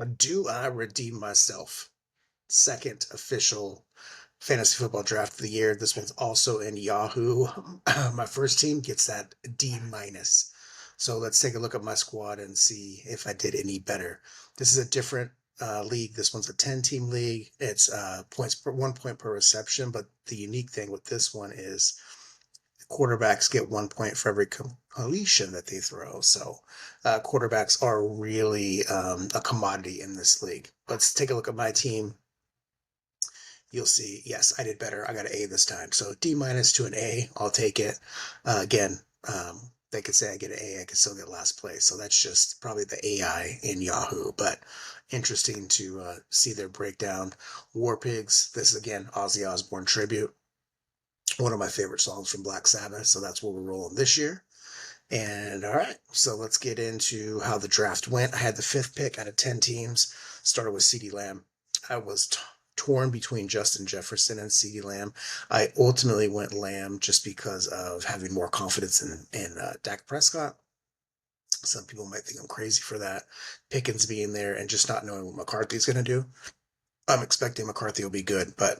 Do I redeem myself? Second official fantasy football draft of the year. This one's also in Yahoo. My first team gets that D minus. So let's take a look at my squad and see if I did any better. This is a different league. This one's a 10-team league. It's points per 1 point per reception. But the unique thing with this one is quarterbacks get 1 point for every completion that they throw. So quarterbacks are really a commodity in this league. Let's take a look at my team. You'll see, yes, I did better. I got an A this time. So D minus to an A, I'll take it. Again, they could say I get an A, I could still get last place. So that's just probably the AI in Yahoo. But interesting to see their breakdown. War Pigs, this is again Ozzy Osbourne tribute. One of my favorite songs from Black Sabbath. So that's what we're rolling this year. And all right, so let's get into how the draft went. I had the fifth pick out of 10 teams, started with CeeDee Lamb. I was torn between Justin Jefferson and CeeDee Lamb. I ultimately went Lamb just because of having more confidence in Dak Prescott. Some people might think I'm crazy for that. Pickens being there and just not knowing what McCarthy's going to do. I'm expecting McCarthy will be good, but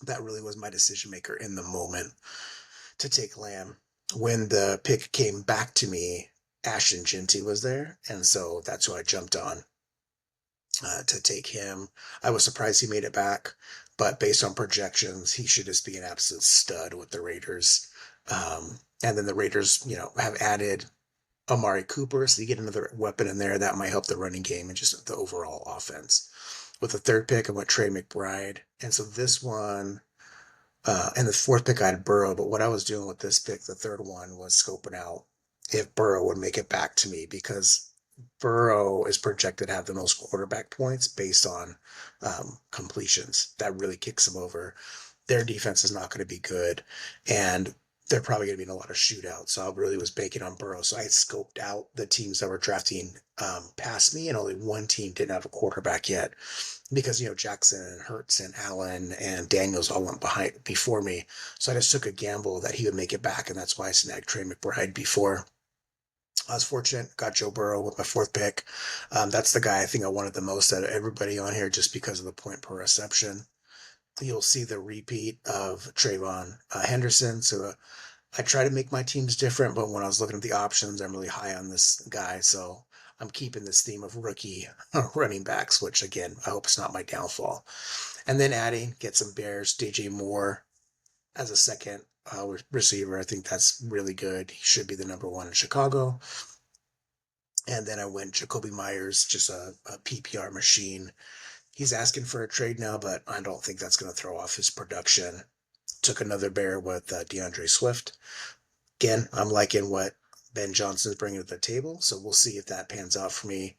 that really was my decision maker in the moment to take Lamb. When the pick came back to me, Ashton Genty was there, and so that's who I jumped on to take him. I was surprised he made it back, but based on projections, he should just be an absolute stud with the Raiders. And then the Raiders, have added Amari Cooper, so you get another weapon in there that might help the running game and just the overall offense. With the third pick, I went Trey McBride, and so this one and the fourth pick, I had Burrow. But what I was doing with this pick, the third one, was scoping out if Burrow would make it back to me because Burrow is projected to have the most quarterback points based on completions. That really kicks them over. Their defense is not going to be good. And they're probably going to be in a lot of shootouts. So I really was banking on Burrow. So I had scoped out the teams that were drafting past me, and only one team didn't have a quarterback yet because Jackson and Hurts and Allen and Daniels all went behind before me. So I just took a gamble that he would make it back, and that's why I snagged Trey McBride before. I was fortunate, got Joe Burrow with my fourth pick. That's the guy I think I wanted the most out of everybody on here just because of the point per reception. You'll see the repeat of Trayvon Henderson. So I try to make my teams different, but when I was looking at the options, I'm really high on this guy. So I'm keeping this theme of rookie running backs, which again, I hope it's not my downfall. And then adding, get some Bears, DJ Moore as a second receiver. I think that's really good. He should be the number one in Chicago. And then I went Jacoby Myers, just a PPR machine. He's asking for a trade now, but I don't think that's going to throw off his production. Took another bear with DeAndre Swift. Again, I'm liking what Ben Johnson's bringing to the table, so we'll see if that pans out for me.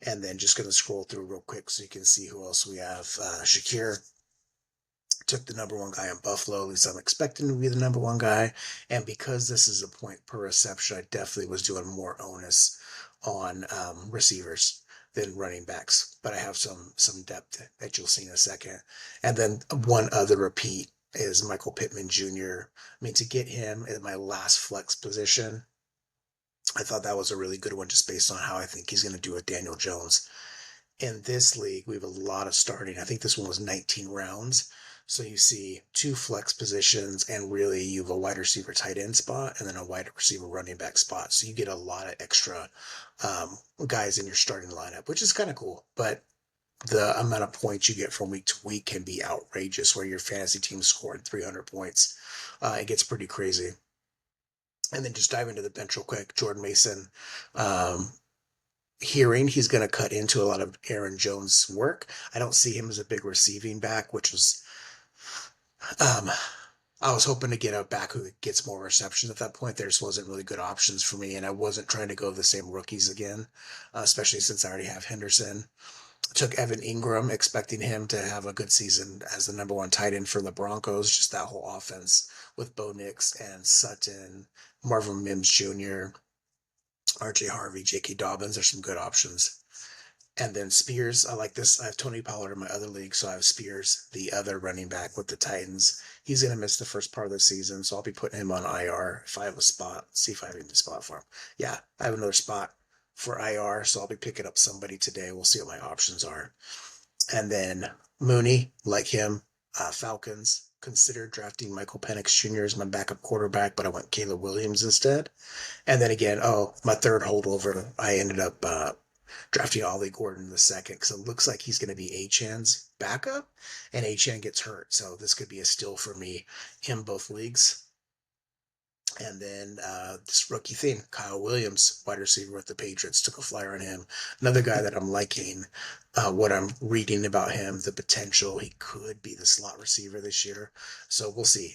And then just going to scroll through real quick so you can see who else we have. Shakir took the number one guy in Buffalo. At least I'm expecting to be the number one guy. And because this is a point per reception, I definitely was doing more onus on receivers than running backs. But I have some depth that you'll see in a second. And then one other repeat is Michael Pittman Jr. I mean, to get him in my last flex position, I thought that was a really good one just based on how I think he's going to do with Daniel Jones. In this league, we have a lot of starting. I think this one was 19 rounds. So you see two flex positions, and really you have a wide receiver tight end spot and then a wide receiver running back spot. So you get a lot of extra guys in your starting lineup, which is kind of cool. But the amount of points you get from week to week can be outrageous, where your fantasy team scoring 300 points. It gets pretty crazy. And then just dive into the bench real quick. Jordan Mason, hearing he's going to cut into a lot of Aaron Jones' work. I don't see him as a big receiving back, which was um, I was hoping to get a back who gets more receptions at that point. There just wasn't really good options for me, and I wasn't trying to go the same rookies again, especially since I already have Henderson. Took Evan Ingram, expecting him to have a good season as the number one tight end for the Broncos. Just that whole offense with Bo Nix and Sutton, Marvin Mims Jr., RJ Harvey, J.K. Dobbins are some good options. And then Spears, I like this. I have Tony Pollard in my other league, so I have Spears, the other running back with the Titans. He's going to miss the first part of the season, so I'll be putting him on IR if I have a spot. See if I have any spot for him. Yeah, I have another spot for IR, so I'll be picking up somebody today. We'll see what my options are. And then Mooney, like him, Falcons considered drafting Michael Penix Jr. as my backup quarterback, but I went Caleb Williams instead. And then again, oh, my third holdover, I ended up drafting Ollie Gordon the second because it looks like he's going to be Achan's backup, and Achan gets hurt, so this could be a steal for me in both leagues. And then this rookie thing, Kyle Williams, wide receiver with the Patriots, took a flyer on him. Another guy that I'm liking. What I'm reading about him, the potential he could be the slot receiver this year. So we'll see.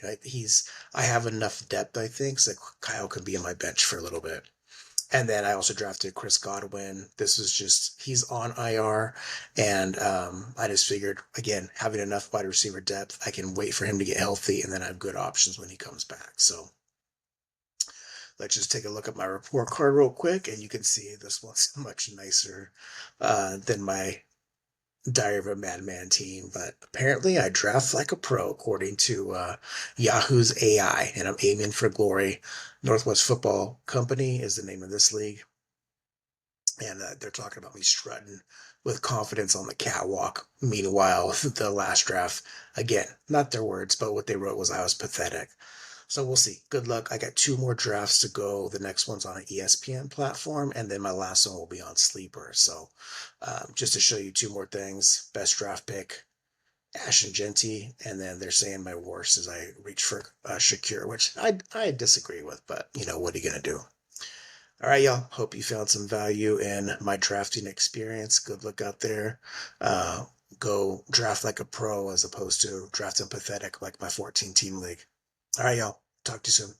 I have enough depth, I think, so Kyle can be on my bench for a little bit. And then I also drafted Chris Godwin. This is just, he's on IR. And I just figured, again, having enough wide receiver depth, I can wait for him to get healthy and then I have good options when he comes back. So let's just take a look at my report card real quick. And you can see this one's much nicer than my Diary of a Madman team. But apparently I draft like a pro, according to Yahoo's AI. And I'm aiming for glory. Northwest Football Company is the name of this league. And they're talking about me strutting with confidence on the catwalk. Meanwhile, the last draft, again, not their words, but what they wrote was I was pathetic. So we'll see. Good luck. I got two more drafts to go. The next one's on an ESPN platform, and then my last one will be on Sleeper. So just to show you two more things, best draft pick, Ash and Genty, and then they're saying my worst is I reach for Shakir, which I disagree with, but what are you going to do? All right, y'all. Hope you found some value in my drafting experience. Good luck out there. Go draft like a pro as opposed to drafting pathetic like my 14 team league. All right, y'all. Talk to you soon.